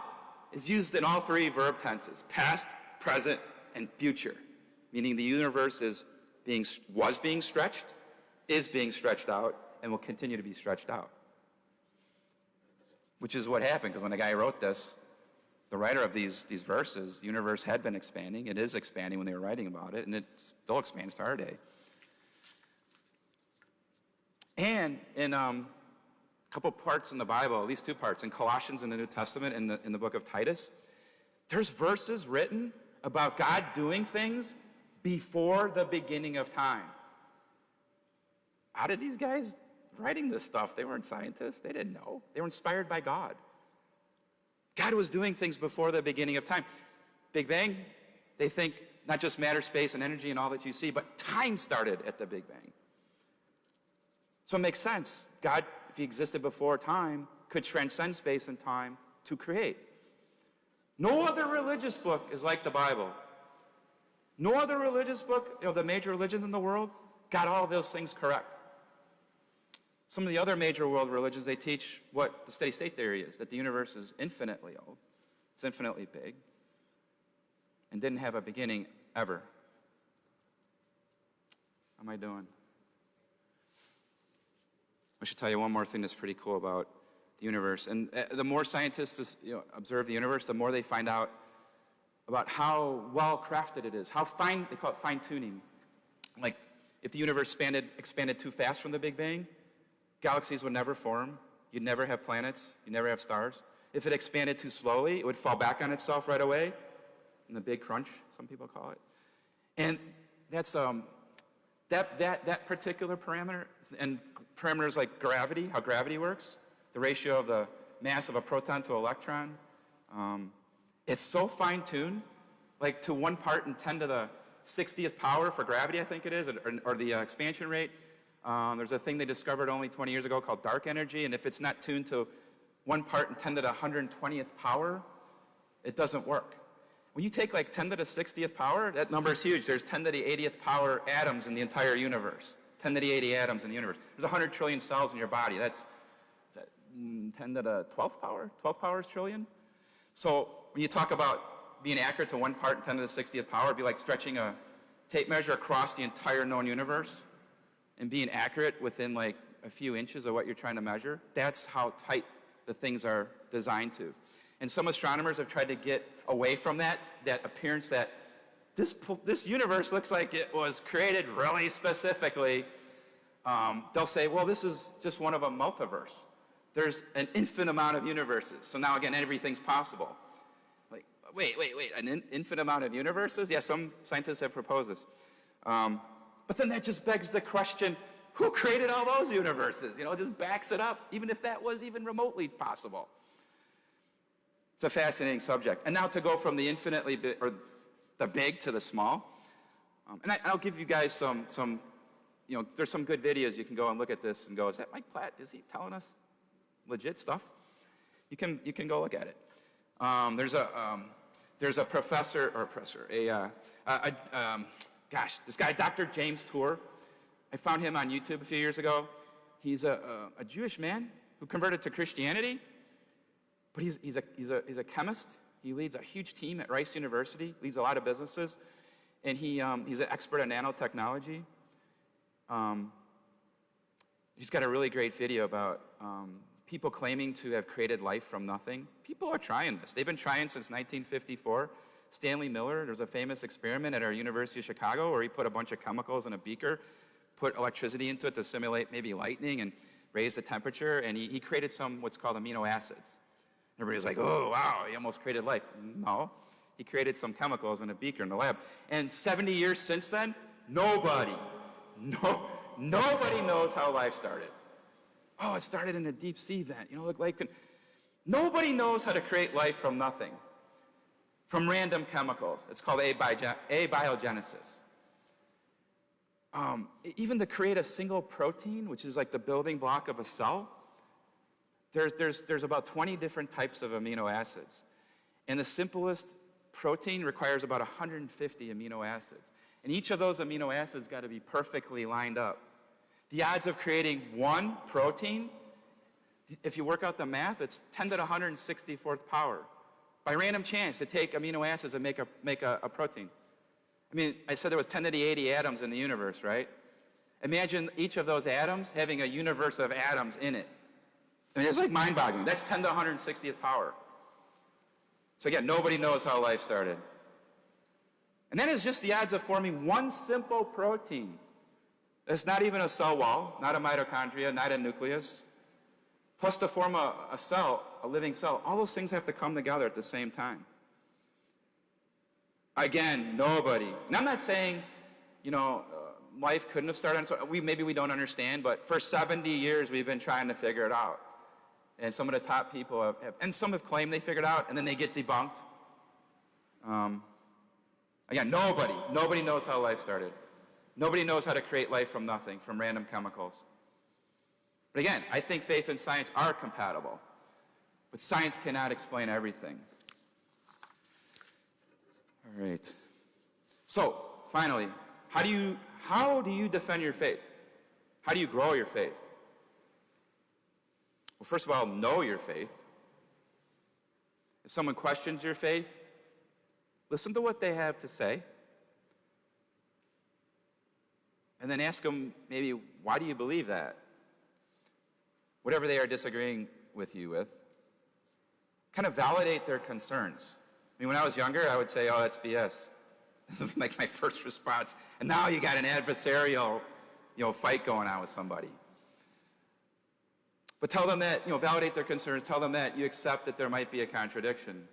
is used in all 3 verb tenses, past, present, and future, meaning the universe was being stretched, is being stretched out, and will continue to be stretched out. Which is what happened, because when the guy wrote this, the writer of these verses, the universe had been expanding. It is expanding when they were writing about it, and it still expands to our day. And in a couple parts in the Bible, at least 2 parts, in Colossians in the New Testament, in the book of Titus, there's verses written about God doing things before the beginning of time. How did these guys writing this stuff? They weren't scientists. They didn't know. They were inspired by God. God was doing things before the beginning of time. Big Bang, they think not just matter, space, and energy and all that you see, but time started at the Big Bang. So it makes sense. God, if he existed before time, could transcend space and time to create. No other religious book is like the Bible. No other religious book of the major religions in the world got all of those things correct. Some of the other major world religions, they teach what the steady state theory is, that the universe is infinitely old, it's infinitely big, and didn't have a beginning ever. How am I doing? I should tell you one more thing that's pretty cool about the universe. And the more scientists observe the universe, the more they find out about how well crafted it is, how fine, they call it fine tuning. Like if the universe expanded too fast from the Big Bang, galaxies would never form, you'd never have planets, you'd never have stars. If it expanded too slowly, it would fall back on itself right away, in the big crunch, some people call it. And that's that particular parameter, and parameters like gravity, how gravity works, the ratio of the mass of a proton to electron, it's so fine-tuned, like to 1 part in 10 to the 60th power for gravity, I think it is, or the expansion rate. There's a thing they discovered only 20 years ago called dark energy, and if it's not tuned to 1 part in 10 to the 120th power, it doesn't work. When you take like 10 to the 60th power, that number is huge. There's 10 to the 80th power atoms in the entire universe. 10 to the 80 atoms in the universe. There's 100 trillion cells in your body. That's 10 to the 12th power? 12 powers trillion? So when you talk about being accurate to 1 part in 10 to the 60th power, it'd be like stretching a tape measure across the entire known universe and being accurate within like a few inches of what you're trying to measure. That's how tight the things are designed to. And some astronomers have tried to get away from that appearance that this universe looks like it was created really specifically. They'll say, well, this is just one of a multiverse. There's an infinite amount of universes. So now again, everything's possible. Like, wait, an infinite amount of universes? Yeah, some scientists have proposed this. But then that just begs the question, who created all those universes? It just backs it up, even if that was even remotely possible. It's a fascinating subject. And now to go from the infinitely big, or the big to the small. And I'll give you guys some, there's some good videos you can go and look at this and go, is that Mike Platt? Is he telling us legit stuff? You can go look at it. There's a this guy, Dr. James Tour. I found him on YouTube a few years ago. He's a Jewish man who converted to Christianity, but he's a chemist. He leads a huge team at Rice University, leads a lot of businesses, and he's an expert in nanotechnology. He's got a really great video about people claiming to have created life from nothing. People are trying this. They've been trying since 1954. Stanley Miller, there's a famous experiment at our University of Chicago where he put a bunch of chemicals in a beaker, put electricity into it to simulate maybe lightning and raise the temperature, and he created what's called amino acids. Everybody's like, oh, wow, he almost created life. No, he created some chemicals in a beaker in the lab. And 70 years since then, nobody knows how life started. Oh, it started in a deep sea vent. Look like nobody knows how to create life from nothing, from random chemicals. It's called abiogenesis. Even to create a single protein, which is like the building block of a cell, there's about 20 different types of amino acids. And the simplest protein requires about 150 amino acids. And each of those amino acids got to be perfectly lined up. The odds of creating one protein, if you work out the math, it's 10 to the 164th power. By random chance, to take amino acids and make a protein. I mean, I said there was 10 to the 80 atoms in the universe, right? Imagine each of those atoms having a universe of atoms in it. I mean, it's like mind-boggling. That's 10 to the 160th power. So again, nobody knows how life started. And that is just the odds of forming one simple protein. It's not even a cell wall, not a mitochondria, not a nucleus. Plus to form a cell, a living cell, all those things have to come together at the same time. Again, nobody. And I'm not saying, life couldn't have started, so maybe we don't understand, but for 70 years we've been trying to figure it out. And some of the top people have and some have claimed they figured it out, and then they get debunked. Again, nobody knows how life started. Nobody knows how to create life from nothing, from random chemicals. But again, I think faith and science are compatible. But science cannot explain everything. All right. So, finally, how do you defend your faith? How do you grow your faith? Well, first of all, know your faith. If someone questions your faith, listen to what they have to say. And then ask them maybe, why do you believe that? Whatever they are disagreeing with you with. Kind of validate their concerns. I mean, when I was younger, I would say, oh, that's BS. This would be like my first response. And now you got an adversarial, fight going on with somebody. But tell them that, validate their concerns. Tell them that you accept that there might be a contradiction.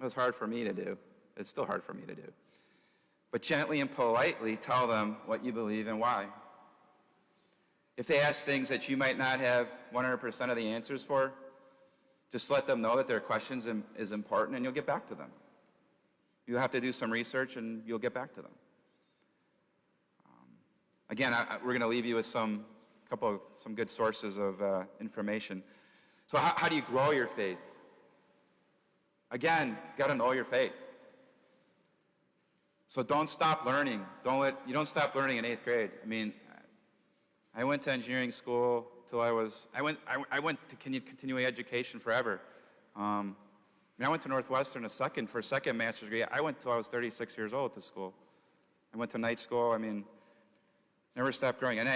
It was hard for me to do. It's still hard for me to do. But gently and politely tell them what you believe and why. If they ask things that you might not have 100% of the answers for, just let them know that their questions is important and you'll get back to them. You'll have to do some research and you'll get back to them. Again, we're going to leave you with some good sources of information. So how do you grow your faith? Again, you got to know your faith. So don't stop learning. You don't stop learning in 8th grade. I mean, I went to engineering school till I went to continuing education forever. I went to Northwestern for a second master's degree. I went till I was 36 years old to school. I went to night school. Never stopped growing. And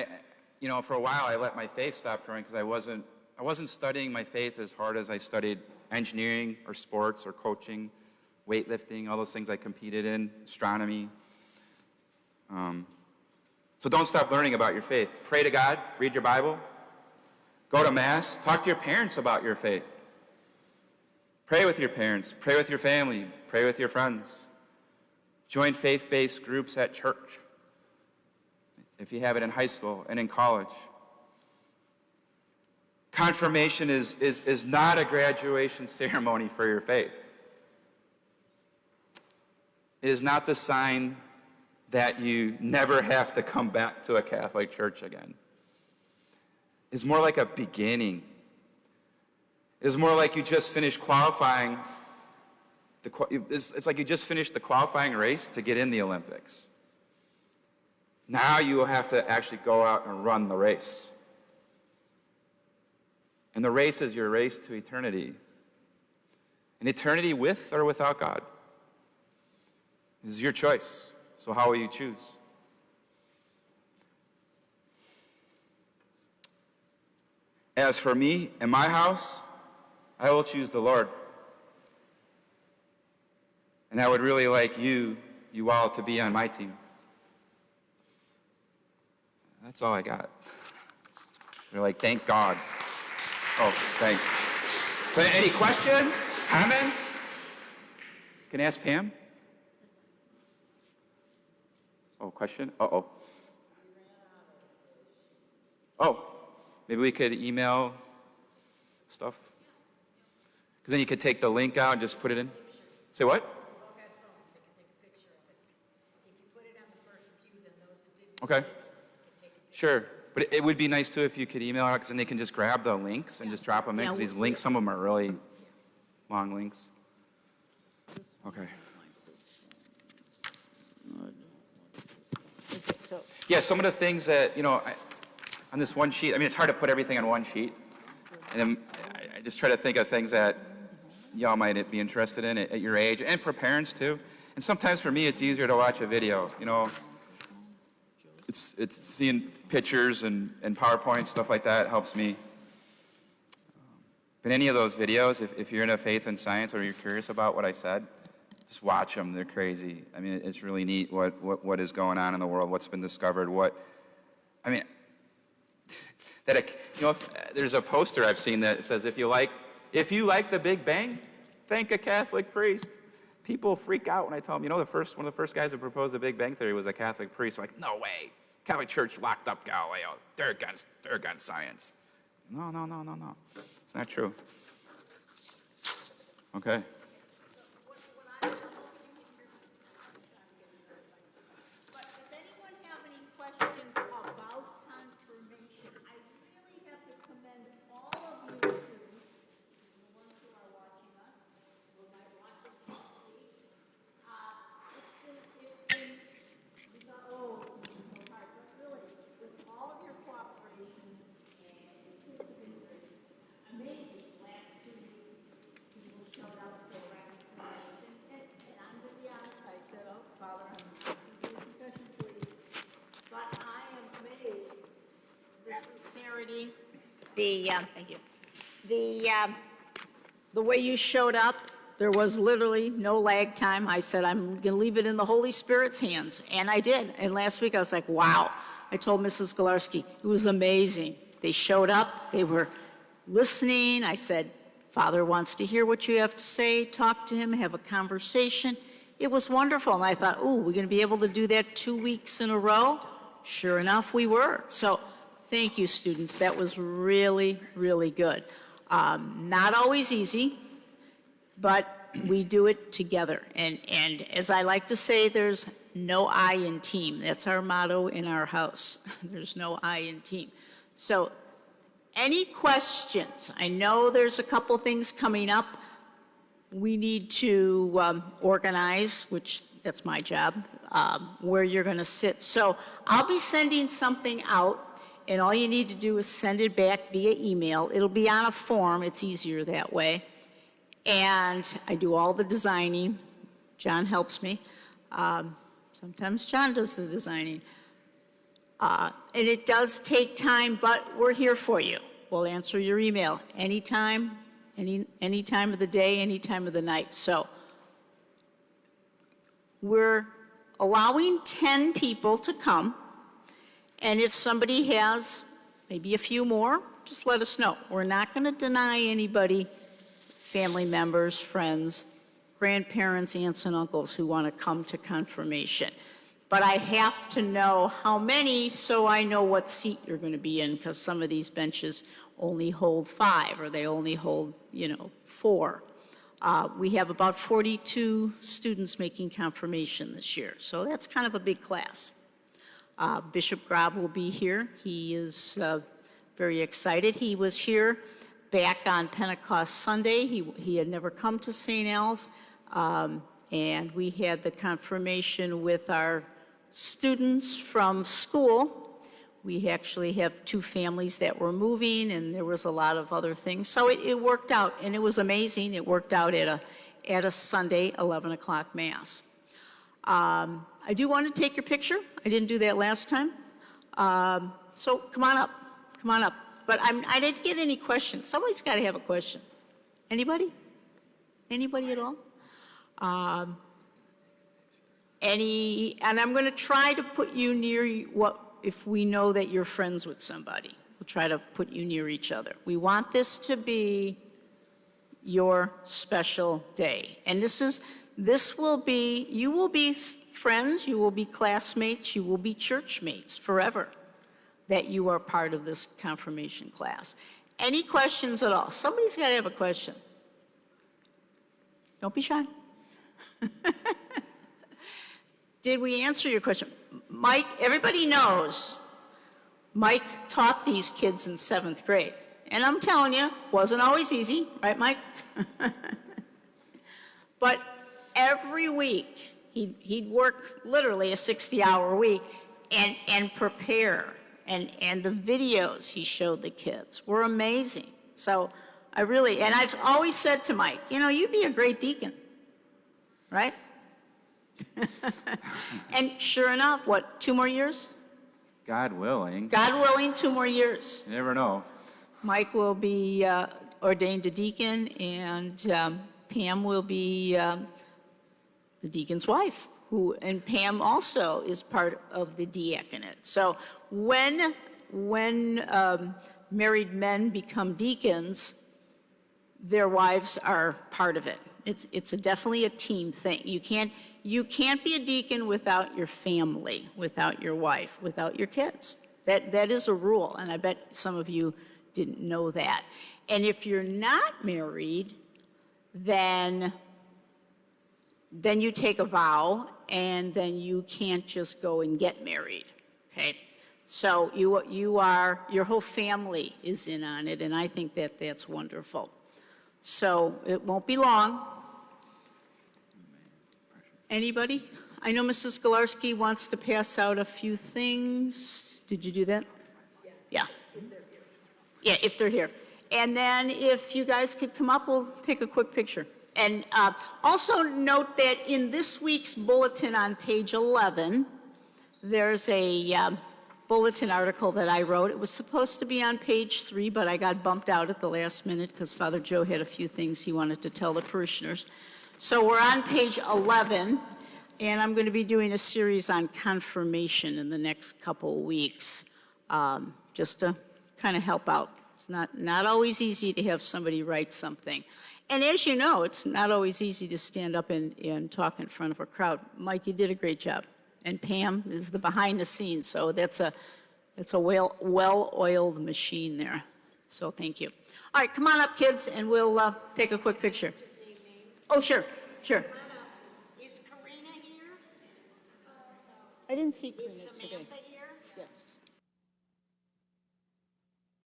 for a while I let my faith stop growing because I wasn't studying my faith as hard as I studied engineering or sports or coaching, weightlifting, all those things I competed in, astronomy. So don't stop learning about your faith. Pray to God, read your Bible, go to Mass, talk to your parents about your faith. Pray with your parents, pray with your family, pray with your friends. Join faith-based groups at church, if you have it in high school and in college. Confirmation is not a graduation ceremony for your faith. It is not the sign that you never have to come back to a Catholic church again. It's more like a beginning. It's more like you just finished qualifying. It's like you just finished the qualifying race to get in the Olympics. Now you will have to actually go out and run the race. And the race is your race to eternity. An eternity with or without God. This is your choice. So how will you choose? As for me and my house, I will choose the Lord. And I would really like you all to be on my team. That's all I got. They're like, thank God. Oh, thanks. But any questions, comments? Can I ask Pam? Oh, question? Uh-oh. Oh, maybe we could email stuff? Because then you could take the link out and just put it in. Say what? Okay. Sure. But it would be nice, too, if you could email out, because then they can just grab the links and just drop them in, because these links, some of them are really long links. Okay. Yeah, some of the things that, on this one sheet, I mean, it's hard to put everything on one sheet. And then I just try to think of things that y'all might be interested in at your age, and for parents, too. And sometimes for me, it's easier to watch a video, It's seeing pictures and PowerPoint, stuff like that helps me. But any of those videos, if you're into faith and science or you're curious about what I said, just watch them. They're crazy. I mean, it's really neat what is going on in the world, what's been discovered, there's a poster I've seen that says, if you like the Big Bang, thank a Catholic priest. People freak out when I tell them, one of the first guys who proposed the Big Bang Theory was a Catholic priest. They're like, no way. Catholic Church locked up Galileo. They're against science. No. It's not true. Okay. But does anyone have any questions about confirmation? I really have to commend all of you students, the ones who are watching us, who might watch us this week. It's so hard, but really, with all of your cooperation, and the kids have been great, amazing. Last 2 weeks, people showed up for reconciliation, and I'm going to be honest, I said, oh, Father, I'm confession, please. But I am amazed, the sincerity, thank you, the way you showed up. There was literally no lag time. I said, I'm going to leave it in the Holy Spirit's hands, and I did. And last week, I was like, wow. I told Mrs. Galarski, it was amazing. They showed up. They were listening. I said, Father wants to hear what you have to say. Talk to him. Have a conversation. It was wonderful. And I thought, oh, we're going to be able to do that 2 weeks in a row? Sure enough, we were. So thank you, students. That was really, really good. Not always easy, but we do it together. And as I like to say, there's no I in team. That's our motto in our house. There's no I in team. So any questions? I know there's a couple things coming up. We need to organize, which that's my job, where you're going to sit. So I'll be sending something out, and all you need to do is send it back via email. It'll be on a form. It's easier that way. And I do all the designing. John helps me. Sometimes John does the designing. And it does take time, but we're here for you. We'll answer your email anytime, any time of the day, any time of the night. So we're allowing 10 people to come. And if somebody has maybe a few more, just let us know. We're not going to deny anybody, family members, friends, grandparents, aunts, and uncles who want to come to confirmation. But I have to know how many so I know what seat you're going to be in, because some of these benches only hold 5 or they only hold, 4. We have about 42 students making confirmation this year, so that's kind of a big class. Bishop Grob will be here. He is very excited. He was here back on Pentecost Sunday. He had never come to St. Al's, and we had the confirmation with our students from school. We actually have 2 families that were moving, and there was a lot of other things. So it worked out, and it was amazing. It worked out at a Sunday 11 o'clock Mass. I do want to take your picture. I didn't do that last time. So come on up. Come on up. But I didn't get any questions. Somebody's got to have a question. Anybody? Anybody at all? And I'm going to try to put you near if we know that you're friends with somebody. We'll try to put you near each other. We want this to be your special day. And you will be friends, you will be classmates, you will be church mates forever, that you are part of this confirmation class. Any questions at all? Somebody's got to have a question. Don't be shy. Did we answer your question? Mike, everybody knows Mike taught these kids in 7th grade. And I'm telling you, wasn't always easy, right, Mike? But every week, he'd work literally a 60-hour week and prepare. And the videos he showed the kids were amazing. So and I've always said to Mike, you'd be a great deacon, right? And sure enough, 2 more years? God willing. God willing, 2 more years. You never know. Mike will be ordained a deacon, and Pam will be the deacon's wife, and Pam also is part of the diaconate. So when married men become deacons, their wives are part of it. It's definitely a team thing. You can't be a deacon without your family, without your wife, without your kids. That is a rule, and I bet some of you didn't know that. And if you're not married, then you take a vow, and then you can't just go and get married, okay? So your whole family is in on it, and I think that's wonderful. So it won't be long. Anybody? I know Mrs. Galarski wants to pass out a few things. Did you do that? Yeah. Yeah, if they're here. And then if you guys could come up, we'll take a quick picture. And also note that in this week's bulletin on page 11, there's a bulletin article that I wrote. It was supposed to be on page 3, but I got bumped out at the last minute because Father Joe had a few things he wanted to tell the parishioners. So we're on page 11, and I'm going to be doing a series on confirmation in the next couple of weeks, just to kind of help out. It's not always easy to have somebody write something. And as you know, it's not always easy to stand up and talk in front of a crowd. Mike, you did a great job. And Pam is the behind the scenes, so it's a well-oiled machine there. So thank you. All right, come on up, kids, and we'll take a quick picture. Oh, sure. Is Karina here? I didn't see Karina Is today. Samantha here? Yes.